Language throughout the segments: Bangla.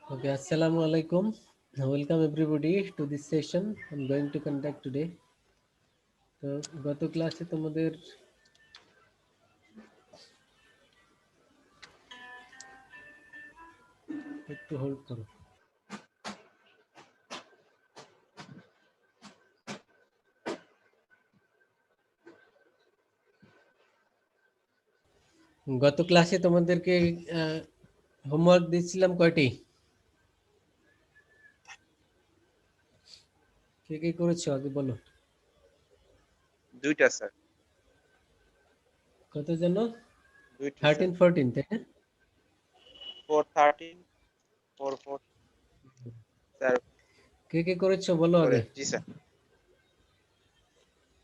Okay, Assalamu alaikum. Welcome everybody to this session I'm going to conduct today. তো গত ক্লাসে তোমাদের একটু হোল্ড করো। গত ক্লাসে তোমাদেরকে হোমওয়ার্ক দিয়েছিলাম কয়টি? কে কে করেছো আগে বলো। দুইটা স্যার। কত জানো? দুইটা 13 14 তাই না? 413 44 স্যার কে কে করেছো বলো করে আগে। জি স্যার।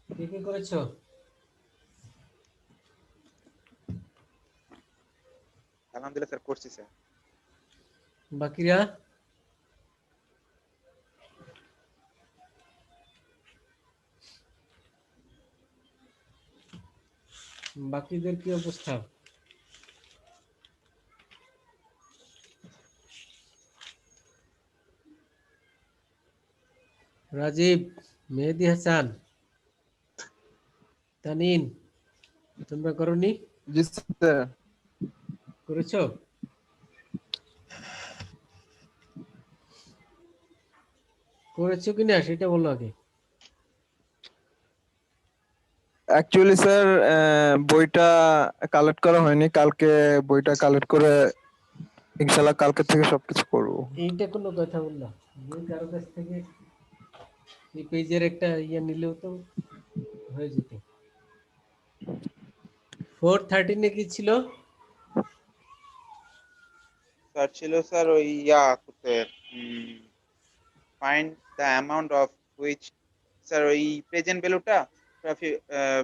কে কে করেছো? আলহামদুলিল্লাহ স্যার করছি স্যার। বাকিরা? বাকিদের কি অবস্থা? রাজীব, মেহেদি হাসান, তানিন, তোমরা করনি? জি স্যার। করেছো? করেছো কিনা সেটা বলো আগে। অ্যাকচুয়ালি স্যার বইটা কালেক্ট করা হয়নি, কালকে বইটা কালেক্ট করে ইনশাআল্লাহ কালকে থেকে সবকিছু করব। এইটা কোনো কথা বললা, যে কারো কাছ থেকে এই পেজের একটা ইয়ে নিলেও তো হয়ে যেত। 413 কি ছিল? স্যার ছিল স্যার ওই ইয়া করতে find the amount of which sir ওই প্রেজেন্ট ভ্যালুটা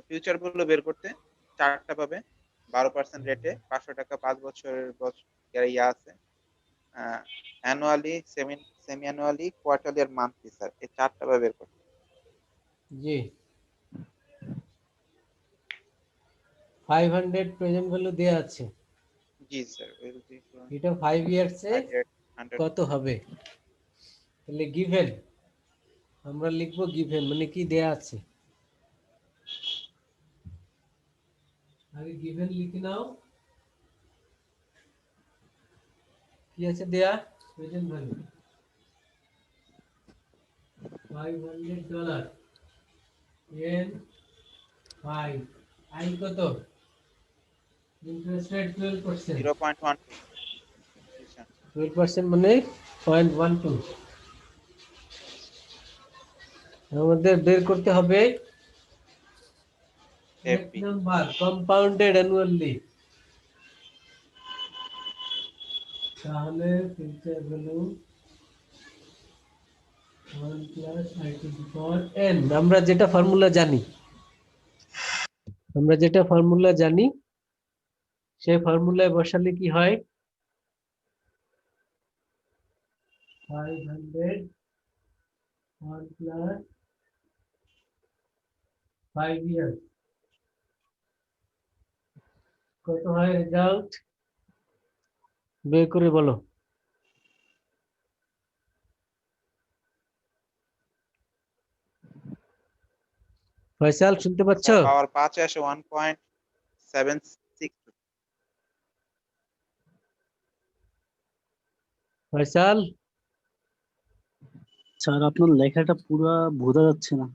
ফিউচার ভ্যালু বের করতে চারটা পাবে 12% রেটে 500 টাকা 5 বছরের ইয়া আছে অ্যানুয়ালি সেমি অ্যানুয়ালি কোয়ার্টারলি আর মান্থলি স্যার এই চারটা ভাবে বের করতে। জি 500 প্রেজেন্ট ভ্যালু দেয়া আছে। জি স্যার এটা 5 ইয়ার্সে 100 কত হবে? তাহলে গিভেন আমরা লিখবো, গিভেন মানে কি দেয়া আছে। আগে গিভেন লিখে নাও, কি আছে দেয়া? প্রেজেন্ট ভ্যালু $500 এন 5 আই কত? Interest rate 12%। 0.12 12% মানে 0.12। আমাদের বের করতে হবে এক এফবি নাম্বার কম্পাউন্ডেড অ্যানুয়ালি। তাহলে future value 1 plus I to the power n, আমরা যেটা ফর্মুলা জানি, সেই ফর্মুলায় বসালে কি হয়? 500 1 প্লাস 5 ইয়ার কত হয় রেজাল্ট? বের করে বলো। ফয়সাল শুনতে পাচ্ছ? স্যার পাওয়ার 5 আসে 1.76 ফয়সাল স্যার আপনার লেখাটা পুরো বোঝা যাচ্ছে না।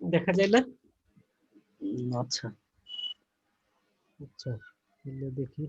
দেখা যায় না? আচ্ছা আচ্ছা তাহলে দেখি।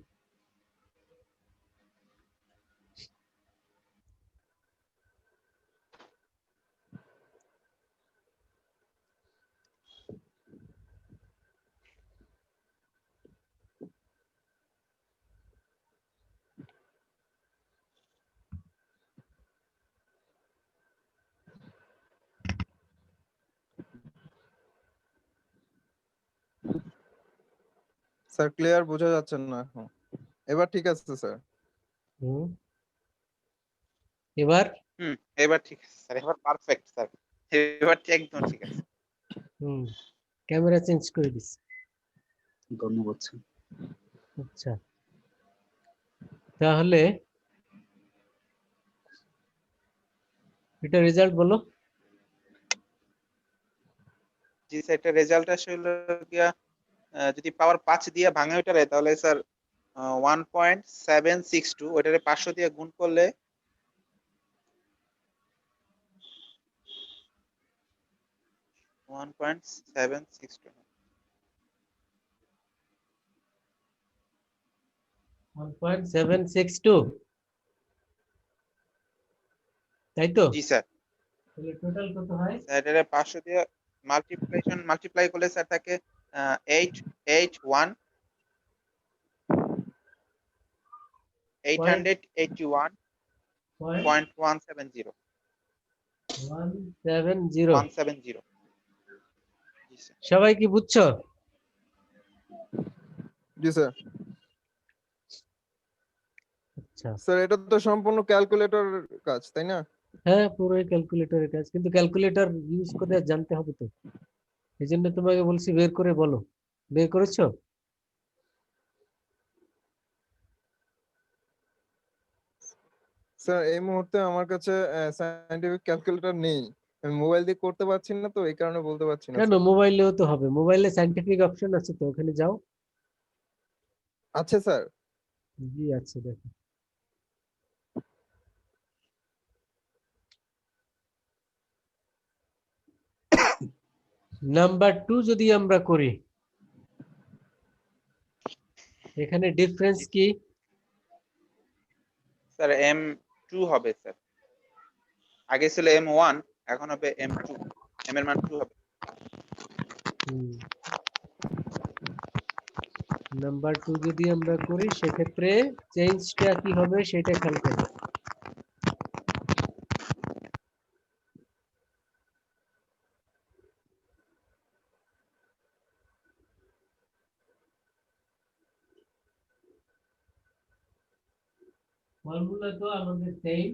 স্যার ক্লিয়ার বোঝা যাচ্ছে না এখন। এবার ঠিক আছে স্যার। হুম এবার এবার ঠিক আছে স্যার, এবার পারফেক্ট স্যার, এবার একদম ঠিক আছে। ক্যামেরা চেঞ্জ করে দিস। ধন্যবাদ স্যার। আচ্ছা তাহলে এটা রেজাল্ট বলো। জি স্যার, এটা রেজাল্ট আসলে গিয়া যদি পাওয়ার 5 দিয়ে ভাঙে ওইটারে, তাহলে স্যার 1.762, ওইটারে 500 দিয়ে গুণ করলে 1.762। 1.762, তাই তো? জি স্যার। তাহলে টোটাল কত হয়? স্যার এটারে 500 দিয়ে মাল্টিপ্লাই করলে স্যার থাকে 881 881.170 170। 170। জি স্যার। সবাই কি বুঝছো? জি স্যার। আচ্ছা, স্যার এটা তো সম্পূর্ণ ক্যালকুলেটর কাজ, তাই না? হ্যাঁ পুরোই ক্যালকুলেটরের কাজ, কিন্তু ক্যালকুলেটর ইউজ করে জানতে হবে তো, এই জন্য তোমাকে বলছি বের করে বলো। বের করেছো? স্যার এই মুহূর্তে আমার কাছে সায়েন্টিফিক ক্যালকুলেটর নেই, আমি মোবাইল দিয়ে করতে পারছি না, তো এই কারণে বলতে পারছি না কেন, স্যার। মোবাইলেও তো হবে, মোবাইলে সাইন্টিফিক অপশন আছে তো, ওখানে যাও। আচ্ছা স্যার। জি আছে, দেখো। নাম্বার 2 যদি আমরা করি, এখানে ডিফারেন্স কি? স্যার M2 হবে স্যার, আগে ছিল M1, এখন হবে M2, M এর মান 2 হবে। নাম্বার 2 যদি আমরা করি, সেক্ষেত্রে চেঞ্জটা কি হবে সেটা খেয়াল করো। ফর্মুলা তো আমাদের সেম,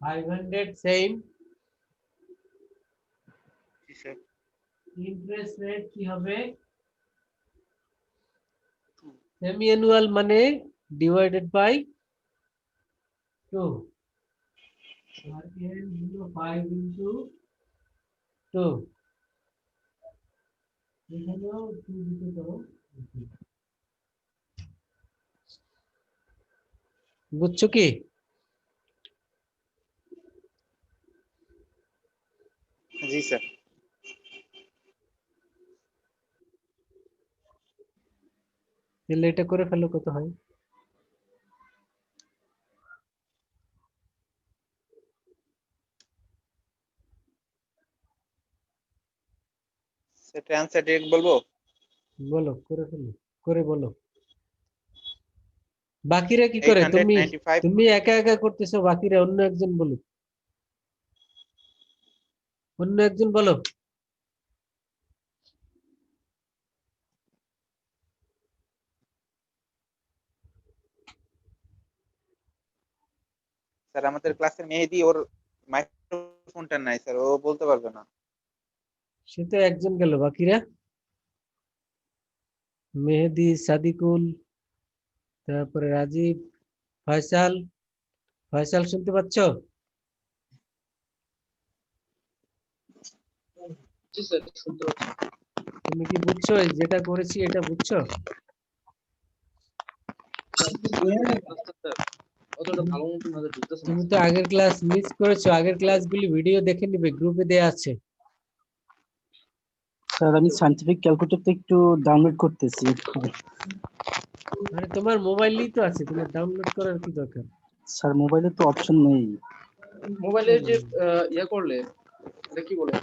500 সেম। জি স্যার। ইন্টারেস্ট রেট কি হবে? সেমি অ্যানুয়াল মানে ডিভাইডেড বাই 2, আর n হলো 5 ইনটু 2, এখানেও 2 দিতে পারো। বুঝছো কি? জি স্যার। তাহলে এটা করে ফেলো, কত হয়? সেটা অ্যান্সার ডিরেক্ট বলবো? বলো, করে ফেলো, করে বলো। বাকিরা কি করে? তুমি 895। তুমি একা একা করতেছো, বাকিরা অন্য একজন বলো, অন্য একজন বলো। স্যার আমাদের ক্লাসের মেহেদি, ওর মাইক্রোফোনটা নাই স্যার, ও বলতে পারবে না। সে তো একজন গেল, বাকিরা? মেহেদি, সাদিকুল, তারপরে রাজীব, ফয়সাল। ফয়সাল শুনতে পাচ্ছ? জি স্যার, শুনতে পাচ্ছি। তুমি কি বুঝছো এই যেটা করেছি, এটা বুঝছো? স্যার অতটা ভালো মতো মাঝে ঢুকতেছে না তুমি তো আগের ক্লাস মিস করেছো, আগের ক্লাসগুলি ভিডিও দেখে নিবে, গ্রুপে দেয়া আছে। স্যার আমি সায়েন্টিফিক ক্যালকুলেটরটা একটু ডাউনলোড করতেছি। মানে তোমার মোবাইলেই তো আছে, তোমার ডাউনলোড করার কি দরকার? স্যার মোবাইলে তো অপশন নেই। মোবাইলে যে ইয়ে করলে, এটা কি বলে,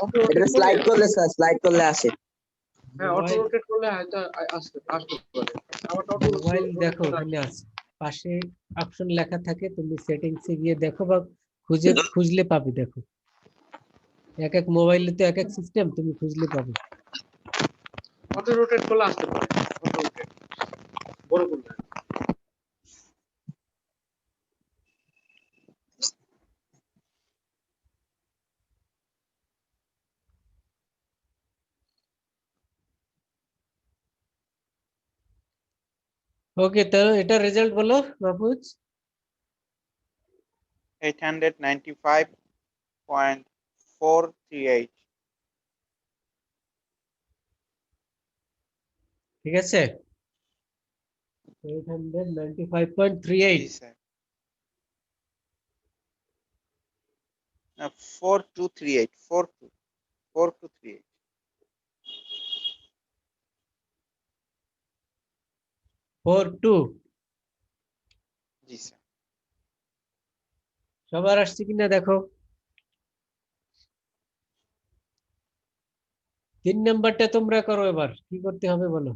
অটো এটা রোটেট করলে, স্লাইড করলে স্যার, স্লাইড করলে আসে। হ্যাঁ অটো মোবাইল, রোটেট করলে হয়তো আসতে আসতে পারে। আবার অটো মোবাইল রোটেট দেখো, করলে ওখানে আছে, পাশে অপশন লেখা থাকে, তুমি সেটিংসে গিয়ে দেখো, বা খুঁজলে পাবে, দেখো। এক এক মোবাইলে তো এক এক সিস্টেম, তুমি খুঁজলে পাবে। অটো রোটেট করলে আসতে পারে। অটো রোটেট বড় করলে। ওকে, তো এটা রেজাল্ট বলো মাহফুজ। 895.438। ঠিক আছে, জি 895.38। স্যার, 4238, 4238। 42। জি স্যার। সবার আসছে কিনা দেখো। 3 নাম্বারটা তোমরা করো, এবার কি করতে হবে বলো।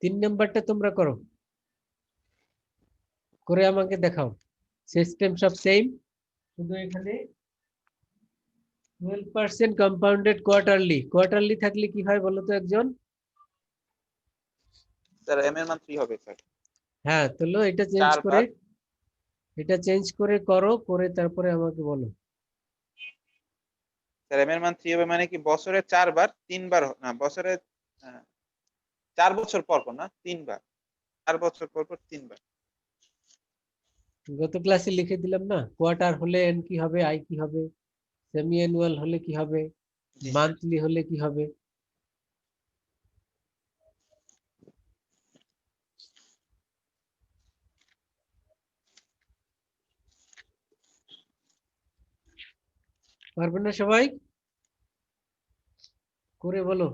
তিন নাম্বারটা তোমরা করো, করে আমাকে দেখাও। সিস্টেম সব সেম, শুধু এখানে 12% কম্পাউন্ডেড কোয়ার্টারলি। কোয়ার্টারলি থাকলে কি হয় বলো তো একজন। স্যার এম এর মান 3 হবে স্যার। হ্যাঁ, তাহলে এটা চেঞ্জ 4 করে, বার। এটা চেঞ্জ করে করো, করে তারপরে আমাকে বলো। স্যার এম এর মান 3 হবে মানে কি বছরে 4 বার, 3 বার না বছরে 4 বছর পর পর না 3 বার, 4 বছর পর পর 3 বার। গত ক্লাসে লিখে দিলাম না, কোয়ার্টার হলে এন কি হবে, আই কি হবে, সেমি অ্যানুয়াল হলে কি হবে, জি স্যার। মান্থলি হলে কি হবে। পারবে না সবাই, করে বলো।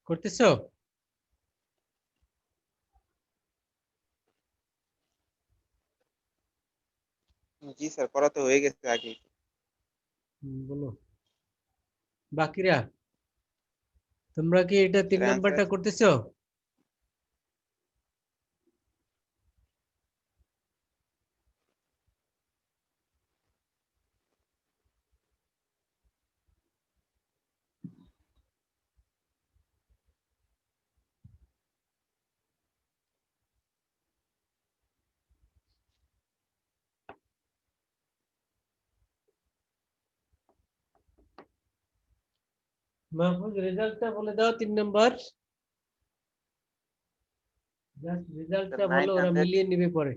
করতেছো? জি স্যার, করা তো হয়ে গেছে আগে। বলো বাকিরা, তোমরা কি এটা 3 স্যার নাম্বারটা অ্যান্সার করতেছো? মাহফুজ রেজাল্টটা বলে দাও, 3 নাম্বার। জাস্ট রেজাল্টটা বলো, ওরা 900, মিলিয়ে নেবে পরে।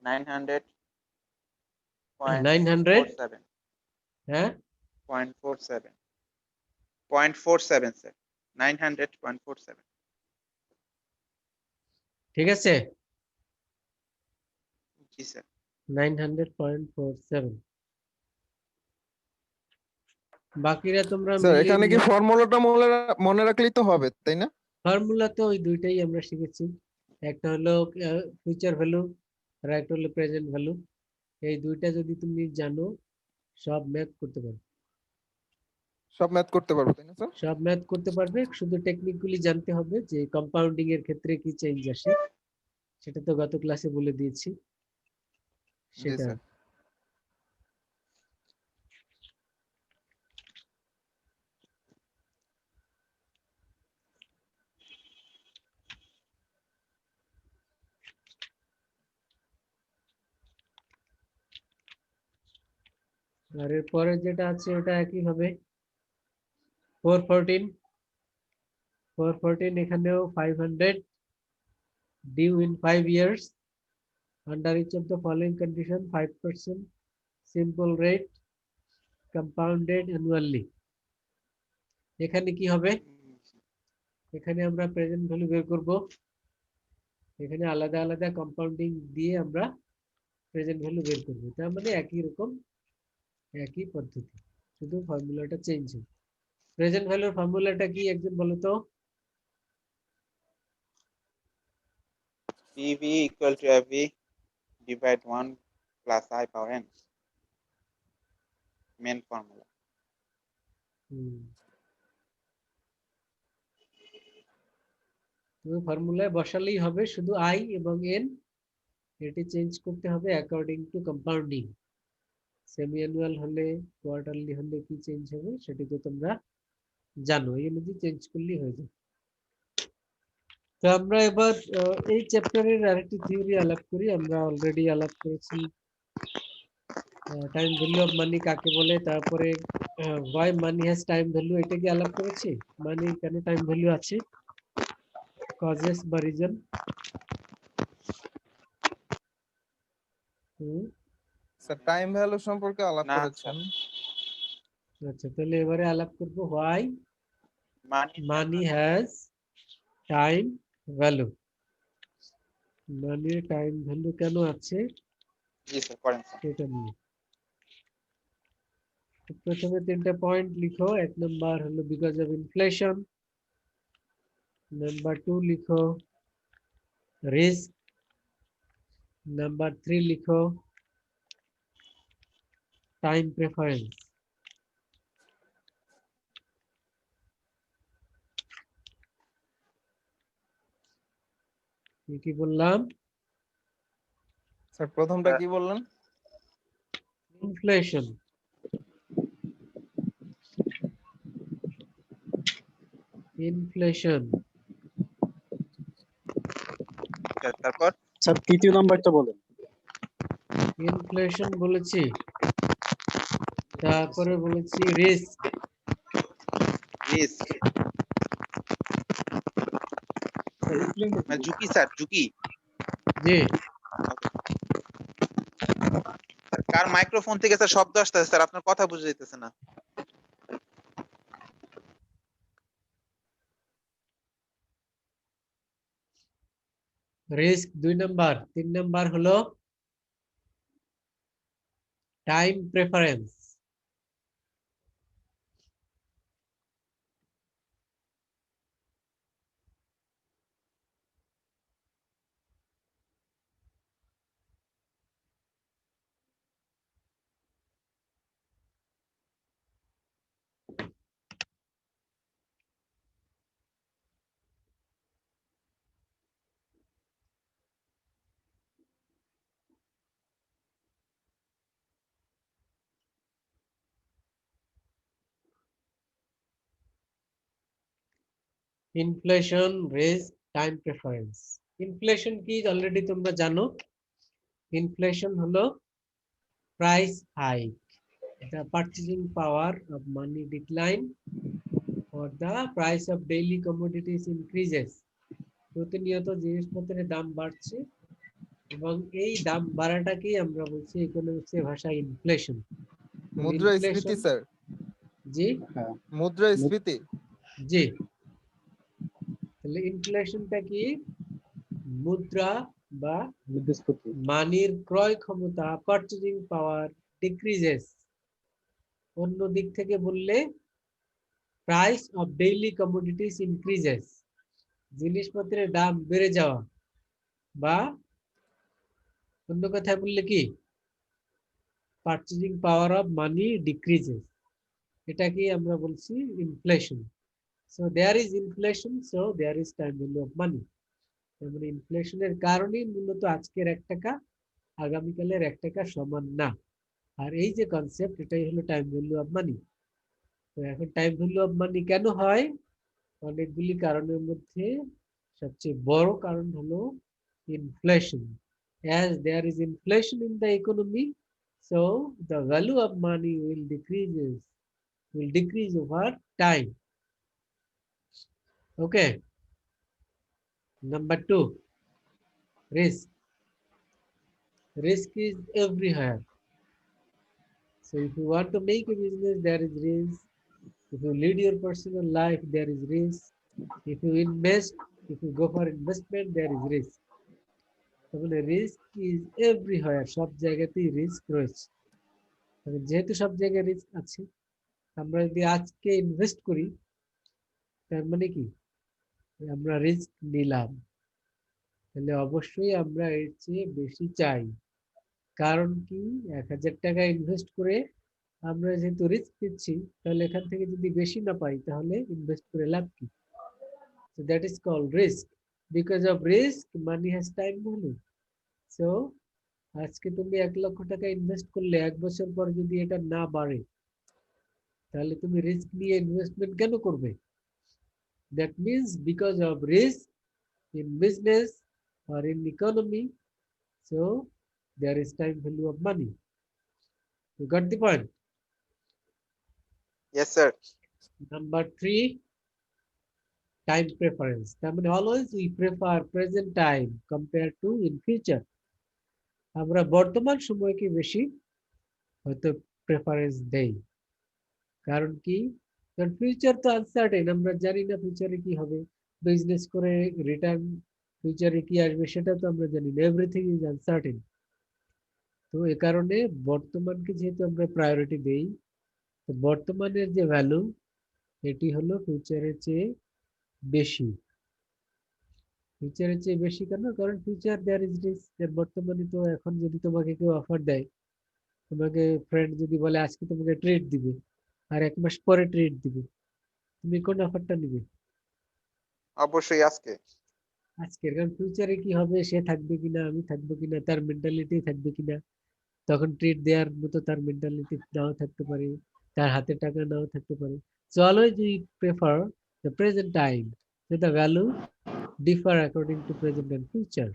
900.47, 900, হ্যাঁ 0.47, 0.47 স্যার, 900.47। ঠিক আছে, জি স্যার। 900.47। বাকিরা তোমরা স্যার মিলিয়ে এখানে কি দিলে। ফর্মুলাটা মনে রাখলেই তো হবে তাই না? ফর্মুলা তো ওই দুইটাই আমরা শিখেছি, একটা হলো ফিউচার ভ্যালু, আর একটা হলো প্রেজেন্ট ভ্যালু। এই দুইটা যদি তুমি জানো, সব ম্যাথ করতে পারবে। সব ম্যাথ করতে পারবো তাই না স্যার? সব ম্যাথ করতে পারবে, শুধু টেকনিকগুলি জানতে হবে যে কম্পাউন্ডিং এর ক্ষেত্রে কি চেঞ্জ আসে, সেটা তো গত ক্লাসে বলে দিয়েছি জি সেটা। স্যার। আর এরপরে যেটা আছে ওটা একই হবে। 414, 414 এখানেও 500 due in 5 years under each of the following condition: 5% simple rate compounded annually। এখানে কি হবে, এখানে আমরা প্রেজেন্ট ভ্যালু বের করব, এখানে আলাদা আলাদা কম্পাউন্ডিং দিয়ে আমরা প্রেজেন্ট ভ্যালু বের করব, তার মানে একই রকম, একই পদ্ধতি। শুধু ফর্মুলাটা চেঞ্জ হবে। প্রেজেন্ট ভ্যালুর ফর্মুলাটা কি একজন বলো তো? PV equal to FV divide 1 plus I power n. Main formula. তুমি ফর্মুলায় বসালেই হবে, শুধু আই এবং এন এটি চেঞ্জ করতে হবে according to compounding. Semi annual হলে, কোয়ার্টারলি হলে কি চেঞ্জ হবে সেটি তো তোমরা জানো, এই অনুযায়ী চেঞ্জ করলেই হয়ে যাবে। তো আমরা এবার এই চ্যাপ্টারের আরেকটি থিওরি আলাপ করি। আমরা অলরেডি আলাপ করেছি টাইম ভ্যালু অফ মানি কাকে বলে, তারপরে why money has time value এটা কি আলাপ করেছি। মানি কেন টাইম ভ্যালু আছে, কজেস বা রিজন। স্যার টাইম ভ্যালু সম্পর্কে আলাপ না, করেছেন। আচ্ছা, তাহলে এবারে আলাপ করব why money money has time value। মানির টাইম ভ্যালু কেন আছে জি স্যার করেন স্যার। সেটা নিয়ে। তো প্রথমে তিনটা পয়েন্ট লিখো। এক নাম্বার হলো বিকজ অফ ইনফ্লেশন, নাম্বার 2 লিখো রিস্ক, নাম্বার 3 লিখো টাইম প্রেফারেন্স। কি বললাম? স্যার প্রথমটা কি বললেন? Inflation, inflation. স্যার তারপর স্যার তৃতীয় নাম্বারটা বলেন। ইনফ্লেশন বলেছি, তারপরে বলেছি রিস্ক, রিস্ক মানে ঝুঁকি স্যার, ঝুঁকি। জি কার মাইক্রোফোন থেকে স্যার শব্দ আসতেছে স্যার, আপনার কথা বুঝে যেতেছে না। Risk 2 number. 3 নাম্বার হলো time preference. Inflation, risk, time preference. Inflation কি অলরেডি তোমরা জানো। ইনফ্লেশন হলো price hike, the purchasing power of money decline or the price of daily commodities increases। প্রতিনিয়ত জিনিসপত্রের দাম বাড়ছে এবং এই দাম বাড়াটাকেই আমরা বলছি ইকোনমিক্সের ভাষায় ইনফ্লেশন। মুদ্রাস্ফীতি স্যার। জি হ্যাঁ, মুদ্রাস্ফীতি। জি, তাহলে ইনফ্লেশনটা কি? মুদ্রা বা মুদ্রাস্ফীতি। মানির ক্রয় ক্ষমতা, পারচেজিং পাওয়ার ডিক্রিজেস। অন্য দিক থেকে বললে price of daily commodities increases, জিনিসপত্রের দাম বেড়ে যাওয়া, বা অন্য কথায় বললে কি purchasing power of money decreases, এটাকে আমরা বলছি inflation. So there is inflation, so there is time value of money. মানে ইনফ্লেশনের কারণেই মূলত আজকের 1 টাকা আগামীকালের 1 টাকা সমান না। আর এই যে কনসেপ্ট, এটাই হলো টাইম ভ্যালু অফ মানি। তো এখন টাইম ভ্যালু অফ মানি কেন হয়? অনেকগুলি কারণের মধ্যে সবচেয়ে বড় কারণ হলো inflation. As there is inflation in the economy, so the value of money will decrease over time. Okay. Number 2, risk. Risk is everywhere. So if you want to make a business, there is risk. If you lead your personal life, there is risk. If you invest, if you go for investment, there is risk. তাহলে রিস্ক ইজ এভরিহোয়ার, সব জায়গাতেই রিস্ক রয়েছে। যেহেতু সব জায়গায় রিস্ক আছে, আমরা যদি আজকে ইনভেস্ট করি তার মানে কি আমরা রিস্ক নিলাম, তাহলে অবশ্যই আমরা এর চেয়ে বেশি চাই। কারণ কি 1000 টাকা ইনভেস্ট করে আমরা যেহেতু রিস্ক নিচ্ছি, তাহলে এখান থেকে যদি বেশি না পাই তাহলে ইনভেস্ট করে লাভ কি? So that is called risk. Because of risk, money has time value. So আজকে তুমি 1 লক্ষ টাকা ইনভেস্ট করলে 1 বছর পর যদি এটা না বাড়ে, তাহলে তুমি রিস্ক নিয়ে ইনভেস্টমেন্ট কেন করবে? That means because of risk in business or in economy, so there is time value of money. You got the point? Yes, sir. Number 3, time preference. তার মানে always we prefer present time compared to in future. আমরা বর্তমান সময়কে বেশি হয়তো প্রেফারেন্স দেই। কারণ কি? কারণ ফিউচার তো আনসার্টেন, আমরা জানি না ফিউচারে কি হবে, বিজনেস করে রিটার্ন ফিউচারে কি আসবে সেটা তো আমরা জানি না, এভরিথিং ইজ আনসার্টেন। তো এ কারণে বর্তমানকে যেহেতু আমরা প্রায়োরিটি দেই, তো বর্তমানের যে ভ্যালু এটি হলো ফিউচারের চেয়ে বেশি। ফিউচারের চেয়ে বেশি কেন? কারণ ফিউচার দেয়ার ইজ রিস্ক। বর্তমানে তো এখন যদি তোমাকে কেউ অফার দেয়, তোমাকে ফ্রেন্ড যদি বলে আজকে তোমাকে ট্রিট দিবে আর 1 মাস পরে ট্রিট দিবে, তুমি কোন অফারটা নিবে? অবশ্যই আজকে। আজকের। কারণ ফিউচারে কি হবে, সে থাকবে কিনা, আমি থাকবো কিনা, তার মেন্টালিটি থাকবে কিনা, তখন ট্রিট দেওয়ার মতো তার মেন্টালিটি নাও থাকতে পারে, তার হাতে টাকা নাও থাকতে পারে। So always we prefer the present time. So the value differ according to present and future.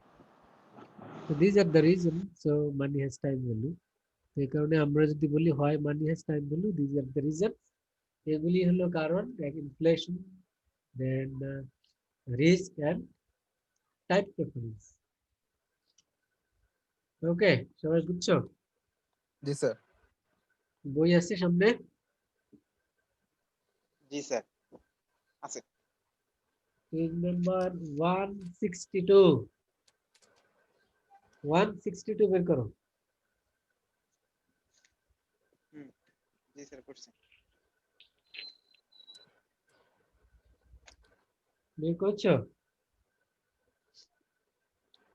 So these are the reason. So money has time value. এই কারণে আমরা যদি বলি হয় money has time value, this are the reason. এগুলি হলো কারণ, এক inflation, then risk and time preference. Okay, সবাই বুঝছো? জি স্যার। বই আছে সামনে? জি স্যার আছে। Page number 162। 162 বের করো। জি স্যার করছি। বের করছো?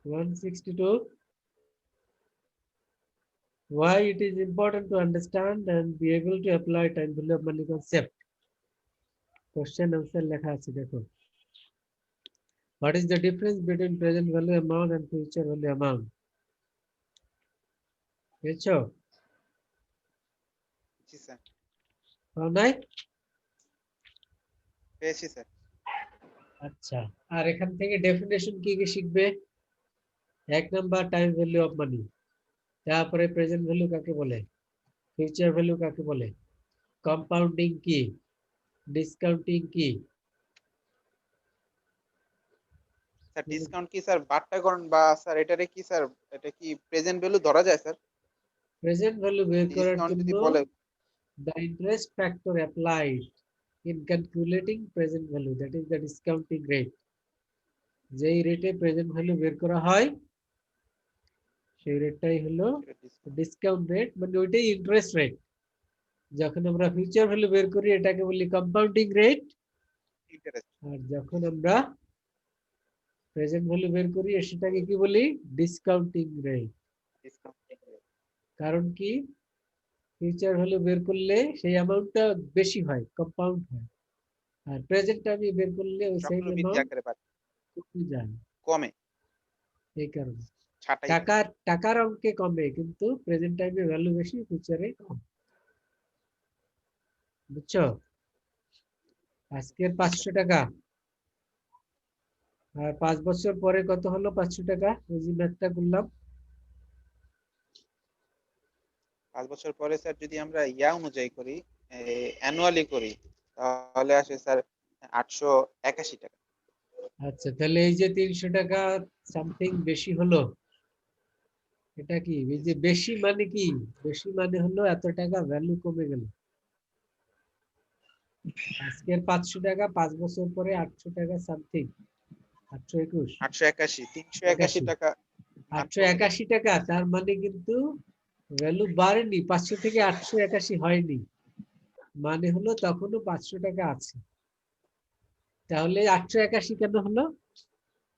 162। Why it is important to understand and be able to apply time value of money concept. Question answer লেখা আছে দেখো। What is the difference between present value amount and future value amount? বুঝছো? জি স্যার পাও নাই? পেয়েছি স্যার। আচ্ছা, আর এখান থেকে ডেফিনেশন কি কি শিখবে? 1 নাম্বার টাইম ভ্যালু অফ মানি, তারপরে প্রেজেন্ট ভ্যালু কাকে বলে, ফিউচার ভ্যালু কাকে বলে, কম্পাউন্ডিং কি, ডিসকাউন্টিং কি। স্যার ডিসকাউন্ট কি স্যার বাট্টাকরণ বা স্যার এটারে কি স্যার, এটা কি প্রেজেন্ট ভ্যালু ধরা যায় স্যার? প্রেজেন্ট ভ্যালু বের করার ডিসকাউন্ট যদি জন্য বলে the interest factor applied in calculating present value, that is the discounting rate. যেই রেটে প্রেজেন্ট ভ্যালু বের করা হয় সেই রেটটাই হলো ডিসকাউন্ট রেট, মানে ওইটাই ইন্টারেস্ট রেট। যখন আমরা ফিউচার ভ্যালু বের করি এটাকে বলি কম্পাউন্ডিং রেট, ইন্টারেস্ট আর যখন আমরা প্রেজেন্ট ভ্যালু বের করি সেটাকে কি বলি, ডিসকাউন্টিং রেট। ডিসকাউন্ট। কারণ কি, ফিউচার ভ্যালু বের করলে সেই অ্যামাউন্টটা বেশি হয়, কম্পাউন্ড হয়, আর প্রেজেন্ট টাইমে বের করলে ওই সেম চক্রবৃদ্ধি অ্যামাউন্ট আকারে বাড়ে, কমে যায়। কমে, এই কারণে ছাটাই। টাকার অঙ্কে কমে, কিন্তু প্রেজেন্ট টাইমে ভ্যালু বেশি, ফিউচারে কম। বুঝছো? আজকের 500 টাকা আর 5 বছর পরে কত হলো 500 টাকা, ওই যে ম্যাথটা করলাম। 5 বছর পরে স্যার যদি আমরা ইয়া অনুযায়ী করি, অ্যানুয়ালি করি, তাহলে আসে স্যার 881 টাকা। আচ্ছা, তাহলে এই যে 300 টাকা সামথিং বেশি হলো, এটা কি, এই যে বেশি মানে কি, বেশি মানে হলো এত টাকা ভ্যালু কমে গেল। আজকের 500 টাকা 5 বছর পরে 800 টাকা সামথিং, 821, 881, 381 টাকা। 881 টাকা, তার মানে কিন্তু ভ্যালু বাড়েনি, 500 থেকে 881 হয়নি। মানে হলো তখনও 500 টাকা আছে, তাহলে 881 কেন হলো?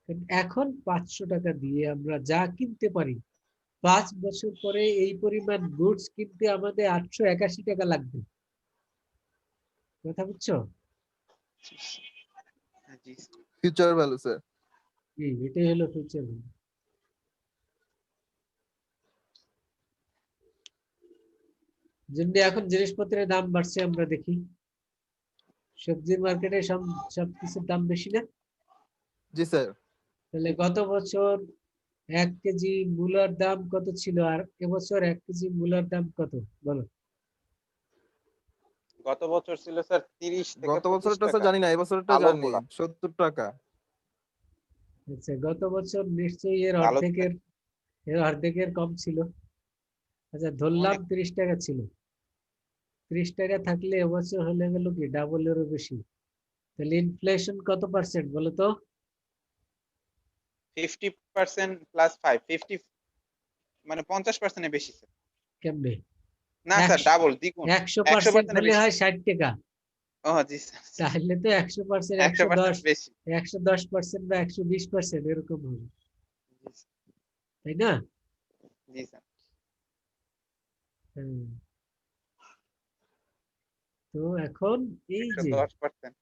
কারণ এখন 500 টাকা দিয়ে আমরা যা কিনতে পারি, 5 বছর পরে এই পরিমাণ গুডস কিনতে আমাদের 881 টাকা লাগবে। কথা বুঝছো? জি ফিউচার ভ্যালু স্যার। এটাই হলো ফিউচার। যেমনি এখন জিনিসপত্রের দাম বাড়ছে, আমরা দেখি সবজির মার্কেটে সবকিছুর দাম বেশি না? জি স্যার। তাহলে গত বছর 1 কেজি মূলার দাম কত ছিল, আর এবছর 1 কেজি মূলার দাম কত বলো? গত বছর ছিল স্যার 30 থেকে গত 25 বছরটা টাকা স্যার জানি না, এই বছরটা কালো জানি মূলা। 70 টাকা। আচ্ছা, গত বছর নিশ্চয়ই কালো এর অর্ধেকের কম ছিল। আচ্ছা, ধরলাম অনেক 30 টাকা ছিল। 30 টাকা থাকলে এবছর হলে গেল কি ডাবলেরও বেশি। তাহলে ইনফ্লেশন কত পার্সেন্ট বলো তো? 50% প্লাস 5 50 মানে 50% এর বেশি স্যার। কেমনে? না স্যার, ডাবল দ্বিগুণ 100% 100% এর হলে বেশি। হয় 60 টাকা। ও জি স্যার, তাহলে তো 100%, 100% বেশি। 110% বা 120% এরকম হবে, জি স্যার, তাই না? জি স্যার। হুম। তো এখন এই যে 110%।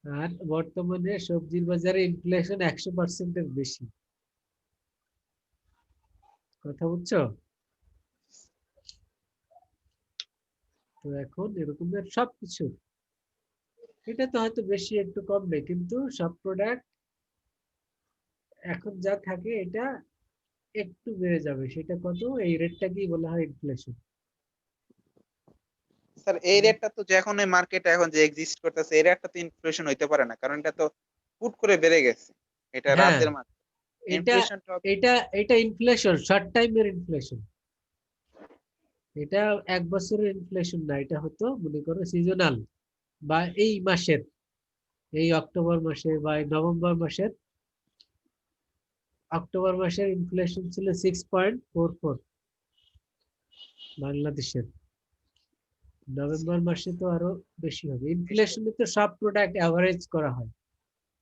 আর বর্তমানে সবজির বাজারে ইনফ্লেশন 100% এর বেশি। কথা বুঝছো? তো এখন এরকমের সবকিছু, এটা তো হয়তো বেশি একটু কম নেই, কিন্তু সব প্রোডাক্ট এখন যা থাকে এটা একটু বেড়ে যাবে। সেটা কত? এই রেটটাকেই বলা হয় ইনফ্লেশন। স্যার এই রেটটা তো যে এখন এই মার্কেটে এখন যে এক্সিস্ট করতেছে, এই রেটটা তো ইনফ্লেশন হইতে পারে না, কারণ এটা তো হুট করে বেড়ে গেছে। এটা হ্যাঁ, রাতের মাত্র এটা ইনফ্লেশনটা। এটা ইনফ্লেশন, শর্ট টাইমের ইনফ্লেশন। এটা 1 বছরের ইনফ্লেশন না, এটা হতো মনে করো সিজনাল, বা এই মাসের, এই অক্টোবর মাসে বা এই নভেম্বর মাসের, অক্টোবর মাসের ইনফ্লেশন ছিল 6.44 বাংলাদেশের। নভেম্বর মাসে তো আরো বেশি হবে। ইনফ্লেশনে তো সব প্রোডাক্ট অ্যাভারেজ করা হয়।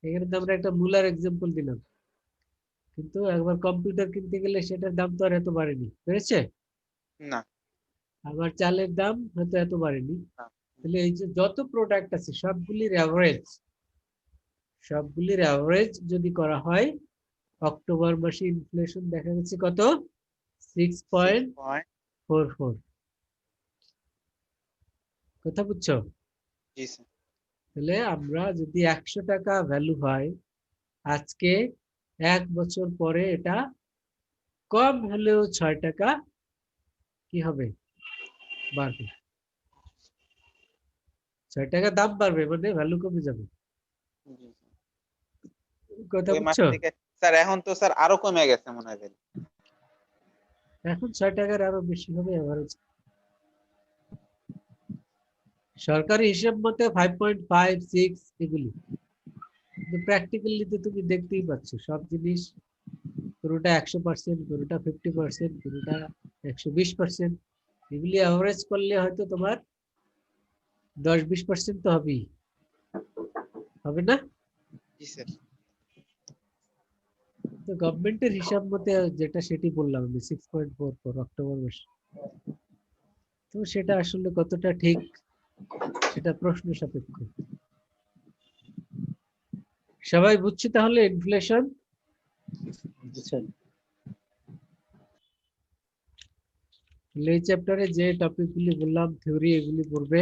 এখানে তো আমরা একটা মূলার এক্সাম্পল দিলাম, কিন্তু একবার কম্পিউটার কিনতে গেলে সেটার দাম তো আর এত বাড়েনি, বেড়েছে? না আবার চালের দাম হয়তো এত বাড়েনি। না। তাহলে এই যে যত প্রোডাক্ট আছে সবগুলির অ্যাভারেজ যদি করা হয়, অক্টোবর মাসে ইনফ্লেশন দেখা গেছে কত? 6.44। কথা বুঝছো? জি স্যার। তাহলে আমরা যদি 100 টাকা ভ্যালু হয় আজকে, 1 বছর পরে এটা কম হলেও 6 টাকা কি হবে? বাড়বে। 6 টাকা দাম বাড়বে মানে ভ্যালু কমে যাবে। জি স্যার। কথা ওই মাস বুঝছো? থেকে স্যার এখন তো স্যার আরো কমে গেছে মনে হয় value। এখন 6 টাকার আরো বেশি হবে এভারেজ। সরকারি হিসেব মতে 5.56 এগুলি, কিন্তু প্র্যাকটিক্যালি তো তুমি দেখতেই পাচ্ছ সব জিনিস কোনোটা 100%, কোনোটা 50%, কোনোটা 120%। এগুলি অ্যাভারেজ করলে হয়তো তোমার 10-20% তো হবেই, হবে না? জি স্যার। তো গভর্নমেন্টের হিসাব মতে যেটা সেটি বললাম আমি 6.44 অক্টোবর মাসে। তো সেটা আসলে কতটা ঠিক সেটা প্রশ্ন সাপেক্ষ। সবাই বুঝছি তাহলে ইনফ্লেশন? বুঝছেন? এই চ্যাপ্টারে যে টপিক গুলি বললাম থিওরি, এগুলি পড়বে।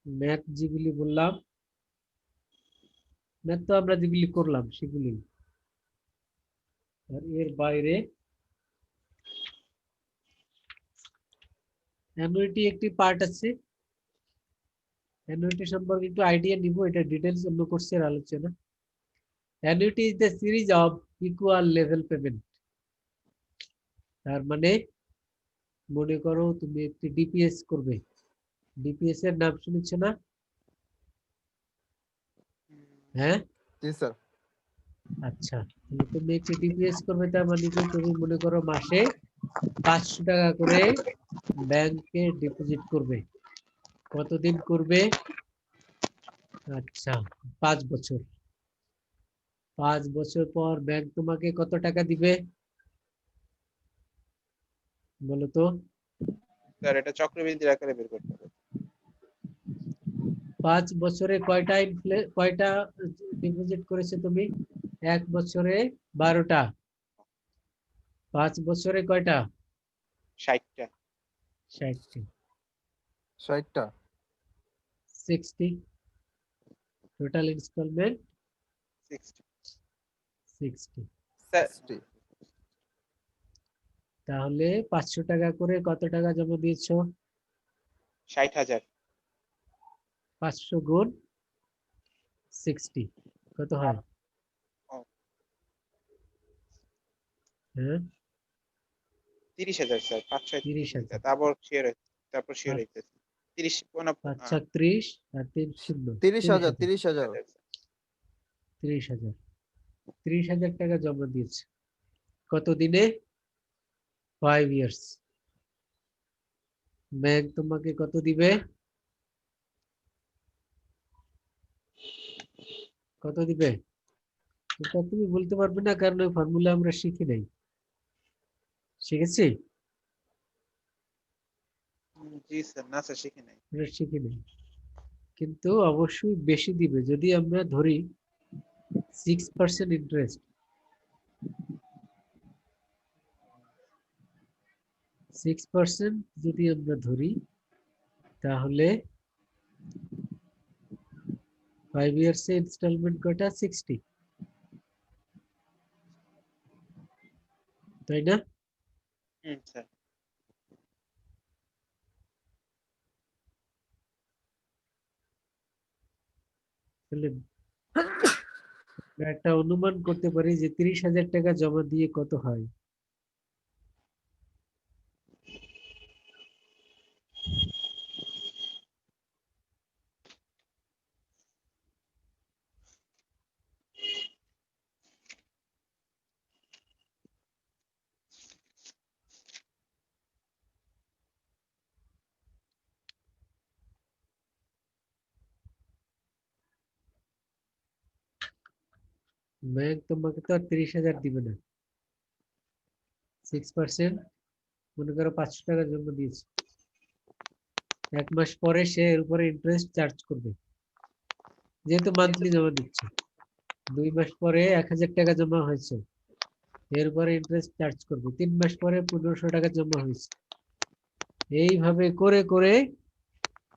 ম্যাথ যেগুলি বললাম, ম্যাথ তো আমরা যেগুলি করলাম সেগুলি। আর এর বাইরে অ্যানুইটি একটি পার্ট আছে। অ্যানুইটি সম্পর্কে একটু আইডিয়া নিব, এটা ডিটেইলস অন্য কোর্সের আলোচনা। Annuity is the series of equal level payment. তার মানে মনে করো তুমি একটি ডিপিএস করবে, ডিপিএস এর নাম শুনেছ না? হ্যাঁ, জি স্যার। আচ্ছা। তাহলে তুমি একটি ডিপিএস করবে, তার মানে কি তুমি মনে করো মাসে 500 টাকা করে ব্যাংকে ডিপোজিট করবে। কতদিন করবে? আচ্ছা, 5 বছর। 5 বছর পর ব্যাংক তোমাকে কত টাকা দিবে বলো তো? স্যার এটা চক্রবৃদ্ধির আকারে বের করতে হবে। 5 বছরে কয়টা ডিপোজিট করেছে তুমি? 1 বছরে 12টা। 5 বছরে কয়টা? 60টা। 60টি। 60টা। 60 টোটাল ইনস্টলমেন্ট 60 60। স্যার 60 তাহলে 500 টাকা করে কত টাকা জমা দিয়েছো? 60,000। 500 গুণ 60 কত হয়? ও। হ্যাঁ 30,000 স্যার। 5 30,000। তারপর শিওর হইতেছে 30 কোন 5 × 30 আর 3 শূন্য 30,000 30,000। 30,000 30,000। 30,000 টাকা জমা দিয়েছে। কত দিনে? 5 ইয়ার্স। ব্যাংক তোমাকে কত দিবে? কত দিবে? এটা তুমি বলতে পারবে না, কারণ ওই ফর্মুলা আমরা শিখি নাই। শিখেছি? জি স্যার, না স্যার শিখি নাই। আমরা শিখি নাই, কিন্তু অবশ্যই বেশি দিবে। যদি আমরা ধরি 6% ইন্টারেস্ট, 6% যদি আমরা ধরি, তাহলে 5 ইয়ার্স এ ইনস্টলমেন্ট কয়টা? 60, তাই না? স্যার। তাহলে আমরা একটা অনুমান করতে পারি যে 30,000 টাকা জমা দিয়ে কত হয়। ব্যাংক তোমাকে তো আর 30,000 দিবে না। 6% মনে করো 500 টাকা জমা দিয়েছে, 1 মাস পরে সে এর উপরে ইন্টারেস্ট চার্জ করবে, যেহেতু মান্থলি জমা দিচ্ছে। 2 মাস পরে 1,000 টাকা জমা হয়েছে, এর উপরে ইন্টারেস্ট চার্জ করবে। 3 মাস পরে 1500 টাকা জমা হয়েছে। এইভাবে করে করে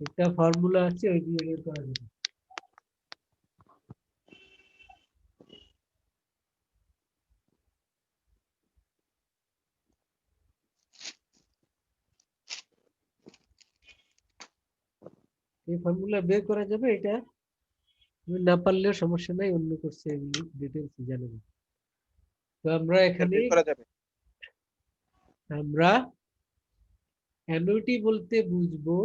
একটা ফর্মুলা আছে, ওই দিয়ে বের করা যাবে। এই ফর্মুলা বের করা যাবে। এটা তুমি না পারলেও সমস্যা নাই, অন্য কোর্সে এগুলি ডিটেইলস জানাবো। তো আমরা স্যার এখানে বের করা যাবে। আমরা অ্যানুইটি বলতে বুঝবো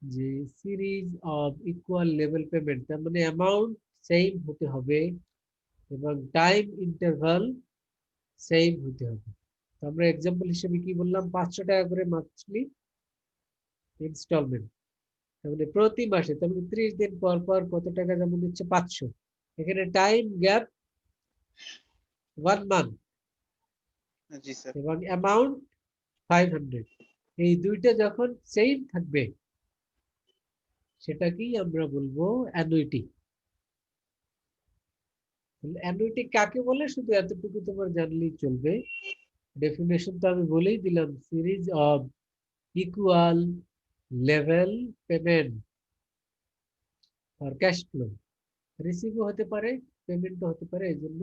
যে series of equal level payment, তার মানে অ্যামাউন্ট সেম হতে হবে এবং টাইম ইন্টারভাল সেম হতে হবে। তো আমরা এক্সাম্পল হিসেবে কি বললাম? 500 টাকা করে মান্থলি ইনস্টলমেন্ট, তার মানে প্রতি মাসে, তার মানে 30 দিন পর পর কত টাকা জমা দিচ্ছে? 500। এখানে টাইম গ্যাপ 1 মান্থ জি স্যার। এবং অ্যামাউন্ট 500। এই দুইটা যখন সেম থাকবে সেটাকেই আমরা বলবো অ্যানুইটি। অ্যানুইটি কাকে বলে শুধু এতটুকু তোমার জানলেই চলবে। ডেফিনেশন তো আমি বলেই দিলাম, series of equal level payment আর ক্যাশ ফ্লো। রিসিভও হতে পারে, পেমেন্টও হতে পারে, এই জন্য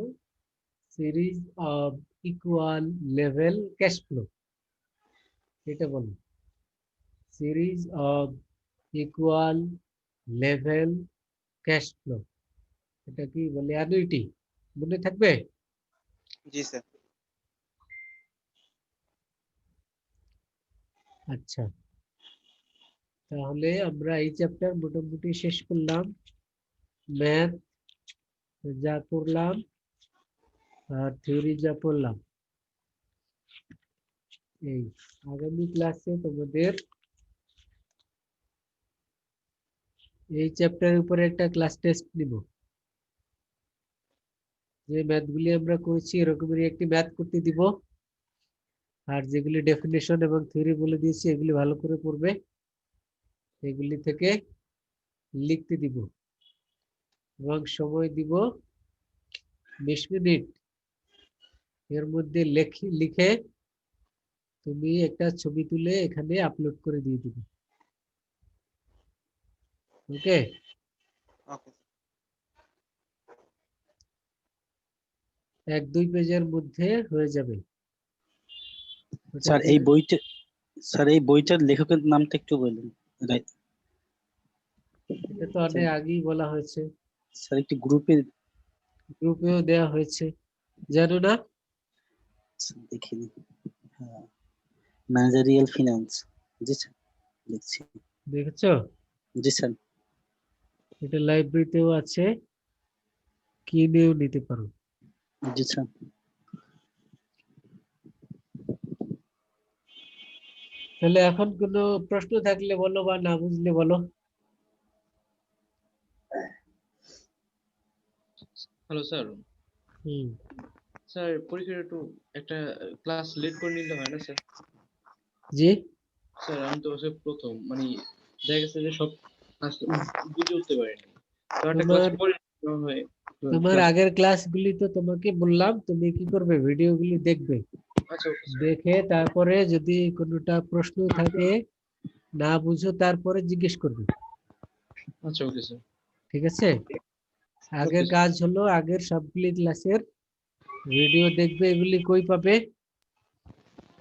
series of equal level cash flow এটা বলো। Series of equal level cash flow, এটা কি বলে? অ্যানুইটি। মনে থাকবে? জি স্যার। আচ্ছা, তাহলে আমরা এই চ্যাপ্টার মোটামুটি শেষ করলাম। ম্যাথ যা করলাম আর থিওরি যা পড়লাম, এই আগামী ক্লাসে তোমাদের এই চ্যাপ্টারের উপরে একটা ক্লাস টেস্ট নিব। যে ম্যাথগুলি আমরা করেছি এরকমই একটি ম্যাথ করতে দিব, আর যেগুলি ডেফিনেশন এবং থিওরি বলে দিয়েছি এগুলি ভালো করে পড়বে, এগুলি থেকে লিখতে দিব এবং সময় দিব 20 মিনিট। এর মধ্যে লিখে তুমি একটা ছবি তুলে এখানে আপলোড করে দিয়ে দিবে। ওকে, ওকে 1-2 পেজের মধ্যে হয়ে যাবে। স্যার এই বইটার লেখকের নামটা একটু বলুন। এটা তো অনেক আগেই বলা হয়েছে, স্যার একটু গ্রুপেও দেওয়া হয়েছে, জানো না? দেখিনি। হ্যাঁ, ম্যানেজারিয়াল ফিনান্স। জি স্যার, দেখছি। দেখেছো? জি স্যার। এটা লাইব্রেরিতেও আছে, কিনেও নিতে পারো। জি স্যার। তাহলে এখন কোনো প্রশ্ন থাকলে বলো, বা না বুঝলে বলো। Hello sir. হুম, স্যার পরীক্ষার একটু একটা ক্লাস লেট করে নিলে হয় না স্যার? জি স্যার আমি তো হচ্ছে প্রথম, মানে দেখা গেছে যে সব ক্লাস বুঝে উঠতে পারিনি, তো একটা ক্লাস তোমার পরে নেওয়া হয়। তোমার আগের ক্লাসগুলি তো তোমাকে বললাম, তুমি কি করবে, ভিডিওগুলি দেখবে, আচ্ছা ওকে স্যার। দেখে তারপরে যদি কোনোটা প্রশ্ন থাকে না বুঝো তারপরে জিজ্ঞেস করবে। আচ্ছা ওকে স্যার। ঠিক আছে? আগের Okay, sir. কাজ হলো আগের সবগুলি ক্লাসের ভিডিও দেখবে। এগুলি কই পাবে?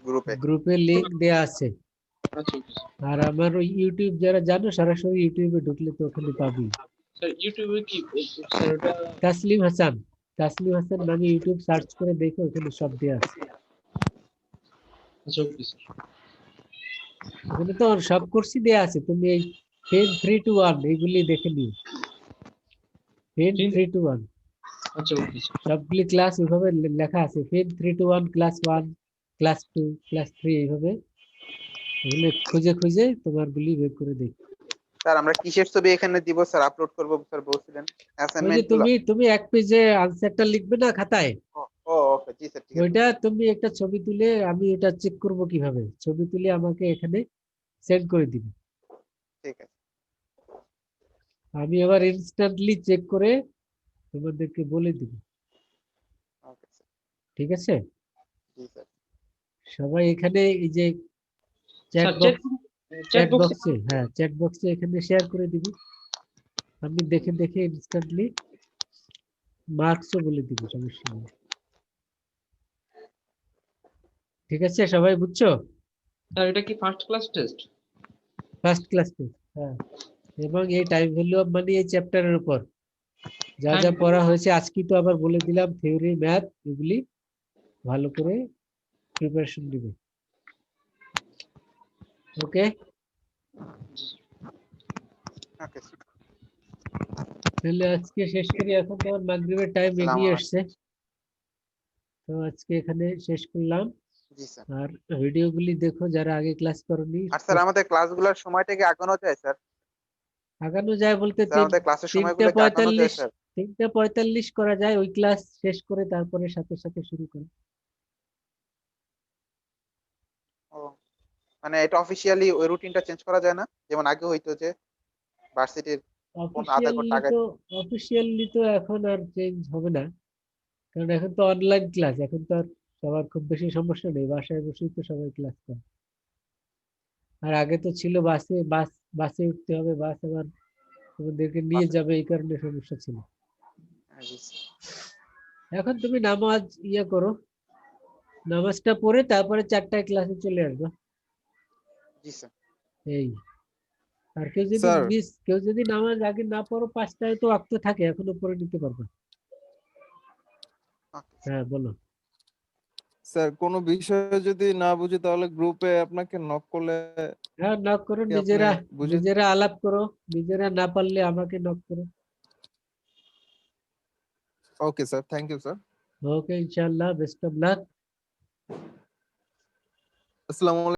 গ্রুপে। গ্রুপে লিংক দেয়া আছে। আচ্ছা ওকে স্যার। আর আমার ওই ইউটিউব যারা জানো, সরাসরি ইউটিউবে ঢুকলে তো ওখানে পাবি। স্যার ইউটিউবে কি স্যার ওটা? তাসলিম হাসান, তাসলিম হাসান নামে ইউটিউব সার্চ করে দেখো, ওখানে সব দেয়া আছে। আচ্ছা ওকে স্যার। ওখানে তো সব কোর্সই দেয়া আছে, তুমি এই পেন 3 to 1 এইগুলি দেখে নিও। পেন 3 to 1 আচ্ছা ওকে স্যার। সবগুলি ক্লাস ওইভাবে লেখা আছে। Pen 3 to 1, class 1, class 2, class 3, এইভাবে এগুলো খুঁজে খুঁজে তোমার গুলি বের করে দেখো। স্যার আমরা কিসের ছবি এখানে দিব স্যার, আপলোড করব স্যার বলছিলেন? ওই যে অ্যাসাইনমেন্ট গুলো? তুমি এক পেজে আনসারটা লিখবে না খাতায়, ও ওকে, জি স্যার, ঠিক আছে। ওইটা তুমি একটা ছবি তুলে, আমি এটা চেক করব কিভাবে, ছবি তুলে আমাকে এখানে সেন্ড করে দিবে। ঠিক আছে। আমি আবার ইনস্ট্যান্টলি চেক করে তোমাদেরকে বলে দিব। Okay sir. ঠিক আছে? জি স্যার। সবাই এখানে এই যে chat sir box, chat chat বক্সে। বক্সে, হ্যাঁ চ্যাট বক্সে এখানে শেয়ার করে দিবি। আমি দেখে দেখে ইনস্ট্যান্টলি মার্কসও বলে দিব, সমস্যা নেই। ঠিক আছে, সবাই বুঝছো? স্যার এটা কি first class test? First class test, হ্যাঁ। এবং এই টাইম ভ্যালু অফ মানি এই চ্যাপ্টারের উপর যা যা পড়া হয়েছে আজকে তো আবার বলে দিলাম, থিওরি ম্যাথ এগুলি ভালো করে প্রিপারেশন দিবে। ওকে, ওকে স্যার। তাহলে আজকে শেষ করি, এখন তোমার মাগরিবের টাইম আসসালামু এগিয়ে আলাইকুম। আসছে, তো আজকে এখানে শেষ করলাম। জি স্যার। আর ভিডিওগুলি দেখো যারা আগে ক্লাস করনি। আর স্যার আমাদের ক্লাসগুলোর সময়টা কি আগানো যায় স্যার? আগানো যায় বলতে স্যার আমাদের ক্লাসের সময়গুলো কি আগানো যায় স্যার? 3:45 করা যায়, ওই ক্লাস শেষ করে তারপরে সাথে সাথে শুরু করে। ও, মানে এটা অফিসিয়ালি ওই রুটিনটা চেঞ্জ করা যায় না, যেমন আগে হইতো যে ভার্সিটির কোন আধা ঘন্টা আগে? অফিসিয়ালি তো এখন আর চেঞ্জ হবে না, কারণ এখন তো অনলাইন ক্লাস, এখন তো আর সবার খুব বেশি সমস্যা নেই, বাসায় বসেই তো সবাই ক্লাস করে। আর আগে তো ছিল বাসে উঠতে হবে, বাস আবার তোমাদেরকে নিয়ে যাবে, এই কারণে সমস্যা ছিল। জি স্যার। এখন তুমি নামাজ করো, নামাজটা পড়ে তারপরে 4টায় ক্লাসে চলে আসবে। জি স্যার। এই, আর স্যার কেউ যদি নামাজ আগে না পড়ো, 5টায় তো ওয়াক্ত থাকে, এখনো পড়ে নিতে পারবে। Okay sir. হ্যাঁ বলো। স্যার কোনো বিষয়ে যদি না বুঝি তাহলে গ্রুপে আপনাকে নক করলে হ্যাঁ নক করো, কি আপনি নিজেরা বুঝে? নিজেরা আলাপ করো, নিজেরা না পারলে আমাকে নক করো। Okay sir, thank you sir. Okay, ইনশাআল্লাহ, বেস্ট অফ লাক। আসসালামু